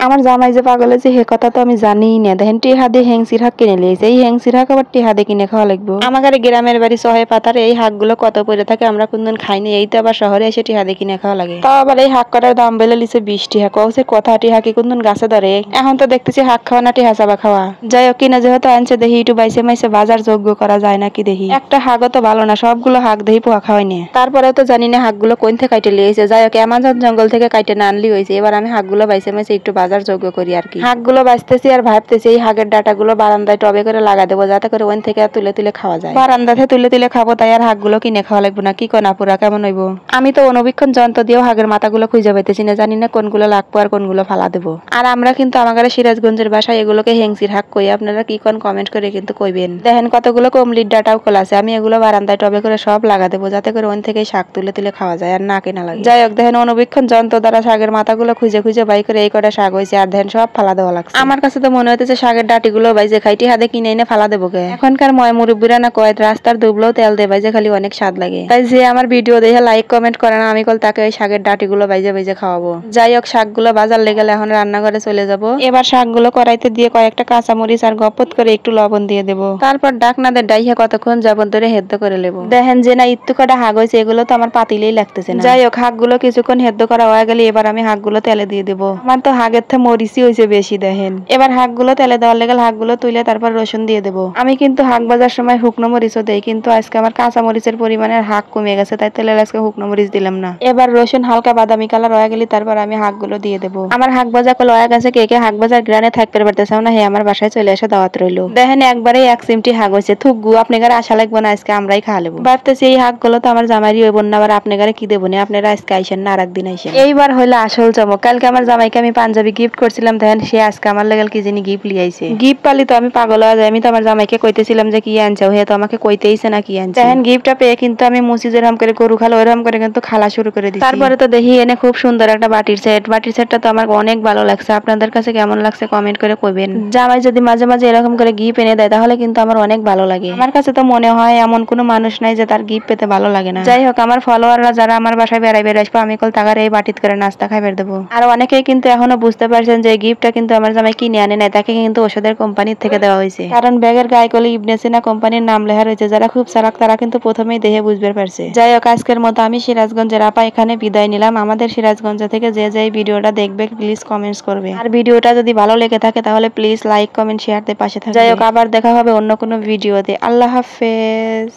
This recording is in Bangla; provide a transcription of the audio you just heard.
আমার জামাই যে পাগল হয়েছে হে কথা তো আমি জানিই না। দেখেন টিহা দিয়ে হেংসির হাক কিনে লিয়েছে, এই হেংসির হাক আবার টিহা দিয়ে কিনে খাওয়া লাগবো। আমাদের গ্রামের বাড়ি সহে পাতার এই হাকগুলো কত পড়ে থাকে আমরা কোনদিন খাইনি, এই তো আবার শহরে এসে টিহা দিয়ে কিনে খাওয়া লাগে। তাও আবার এই হাক কটার দাম বেলে লিছে 20 টিহা। কছে কথা টিহা কি কোনদিন গাছে ধরে? এখন তো দেখতেছি হাক খাওয়া না টিহা চাবা খাওয়া। যাই হোক কিনা যেহেতু আনছে দেখি একটু বাইসে মাইসে বাজার যোগ্য করা যায় নাকি দেখি। একটা হাগও তো ভালো না, সবগুলো হাক দেখি পোয়া খাওয়াই নিয়ে। তারপরেও তো জানি না হাকগুলো কোন থেকে কাইটে লিয়েছে। যাই হোক অ্যামাজন জঙ্গল থেকে কাইটে না আনলি হয়েছে। এবার আমি হাকগুলো বাইসে মাইসে একটু বাজার যোগ্য করি আর কি। হাকগুলো বাঁচতেছি আর ভাবতেছি এই হাগের ডাটাগুলো বারান্দায় টবে করে লাগা দেবো, যাতে করে ওন থেকে তুলে তুলে খাওয়া যায়। বারান্দাতে তুলে তুলে খাবো, তাই আর হাকগুলো কিনে খাওয়া লাগবে না। কি কোনা পুরা কেমন হইব? আমি তো অনুবীক্ষণ যন্ত্র দিয়েও হাগের মাথাগুলো খুঁজে পাইতেছি না, জানি না কোনগুলো লাগবো আর কোনগুলো ফালা দেবো। আর আমরা কিন্তু আমাদের সিরাজগঞ্জের ভাষায় এগুলোকে হেংসির হাক কই। আপনারা কি কোন কমেন্ট করে কিন্তু কইবেন। দেখেন কতগুলো কমলির ডাটাও খোলা আছে, আমি এগুলো বারান্দায় টবে করে সব লাগা দেবো, যাতে করে ওন থেকে শাক তুলে তুলে খাওয়া যায় আর না কেনা লাগে। যাই হোক দেখেন অনুবীক্ষণ যন্ত্র দ্বারা শাকের মাথাগুলো খুঁজে খুঁজে বাই করে এই কটা শাক হয়েছে, আর দেখেন সব ফালা দেওয়া লাগছে। আমার কাছে তো মনে হইতেছে শাকের ডাটিগুলো বাইজে খাইটি হাতে কিনে এনে ফালা দেবো কে। এখনকার ময় মুরব্বীরা না কয় রাস্তার দুবলেও তেল দেয় বাইজে খালি অনেক স্বাদ লাগে। তাই যে আমার ভিডিও দেখে লাইক কমেন্ট করে না, আমি কল তাকে ওই শাকের ডাটিগুলো বাইজে বাইজে খাওয়াবো। যাই হোক শাকগুলো বাজার লেগে গেলে এখন রান্নাঘরে চলে যাব। এবার শাকগুলো কড়াইতে দিয়ে কয়েকটা কাঁচামরিচ আর গপত করে একটু লবণ দিয়ে দেবো। তারপর ডাকনাদের ডাইহে কতক্ষণ যাবত ধরে হেদ্দ করে নেবো। দেখেন যে না ইত্তু কটা হাগ হয়েছে, এগুলো তো আমার পাতিলেই লাগতেছে না। যাই হোক হাকগুলো কিছুক্ষণ হেদ্দ করা হয়ে গেলে এবার আমি হাকগুলো তেলে দিয়ে দেবো। আমার তো হাগের থেকে মরিচই হয়েছে বেশি। দেখেন এবার হাকগুলো তেলে দেওয়ার লেগে হাকগুলো তুলে তারপর রসুন দিয়ে দেবো। আমি কিন্তু হাক বাজার সময় শুকনো মরিচও দেই, কিন্তু আজকে আমার কাঁচা মরিচের পরিমাণের হাক কমে গেছে, তাই তেলের আজকে শুকনো মরিচ দিলাম না। এবার রসুন হালকা বাদামি কালার হয়ে গেলে তারপর আমি হাকগুলো দিয়ে দেবো। আমার হাক ভাজা কল হয়ে গেছে। কে কে হাক ভাজার গ্রানে থাকতে পারতেছে না হে আমার বাসায় চলে এসে দাওয়াত রইলো। দেখেন একবারে এক চিমটি হাক হয়েছে। থুকগু আপনি গারে আশা লাগবো না, আজকে আমরাই খা লেবো। ভাবতেছি এই হাকগুলো তো আমার জামাইরই হইব না, আবার আপনি গারে কি দেবো না, আপনারা আজকে আইসেন না আর একদিন আইসেন। এইবার হইলে আসল চমক। কালকে আমার জামাইকে আমি পাঞ্জাবি গিফট করছিলাম, দেখেন সে আজকে আমার লেগে কি জানি গিফট লিয়াইছে। গিফট পালি তো আমি পাগল হয়ে যাই। আমি তো আমার জামাইকে কইতেছিলাম যে কি আনছো, হে তো আমাকে কইতেইছে না কি আনছে। দেখেন গিফটটা পেয়ে কিন্তু আমি মুসি যেরকম করে গরু খালো ওইরকম করে কিন্তু খালা শুরু করে দিচ্ছি। তারপরে তো দেখি এনে খুব সুন্দর একটা বাটির সেট। বাটির সেটটা তো আমার অনেক ভালো লাগছে। আপনাদের কাছে কেমন লাগছে কমেন্ট করে কইবেন। জামাই যদি মাঝে মাঝে এরকম করে গিফট এনে দেয় তাহলে কিন্তু আমার অনেক ভালো লাগে। আমার কাছে তো মনে হয় এমন কোনো মানুষ নাই যে তার গিফট পেতে ভালো লাগে না। যাই হোক আমার ফলোয়াররা যারা আমার বাসায় বেড়াই আসবো, আমি কল তাকার এই বাটিত করে নাস্তা খাইবার দেবো। আর অনেকেই কিন্তু এখনো বুঝতে পারছেন যে গিফটটা কিন্তু আমার জামাই কিনে আনে নাই, তাকে কিন্তু ওষুধের কোম্পানির থেকে দেওয়া হয়েছে। কারণ ব্যাগের গায়ে কলি ইবনে সিনা কোম্পানির নাম লেখা রয়েছে। যারা খুব চালাক তারা কিন্তু প্রথমেই দেখে বুঝতে পারছে। যাই হোক আজকের মতো আমি সিরাজগঞ্জের আপা এখানে বিদায় নিলাম। আমাদের সিরাজগঞ্জ থেকে যে যে ভিডিওটা দেখবে প্লিজ কমেন্টস করবে। আর ভিডিওটা যদি ভালো লেগে থাকে তাহলে প্লিজ লাইক কমেন্ট শেয়ার দিয়ে পাশে থাকবে। যাই হোক আবার দেখা হবে অন্য কোনো ভিডিওতে। আল্লাহ হাফেজ।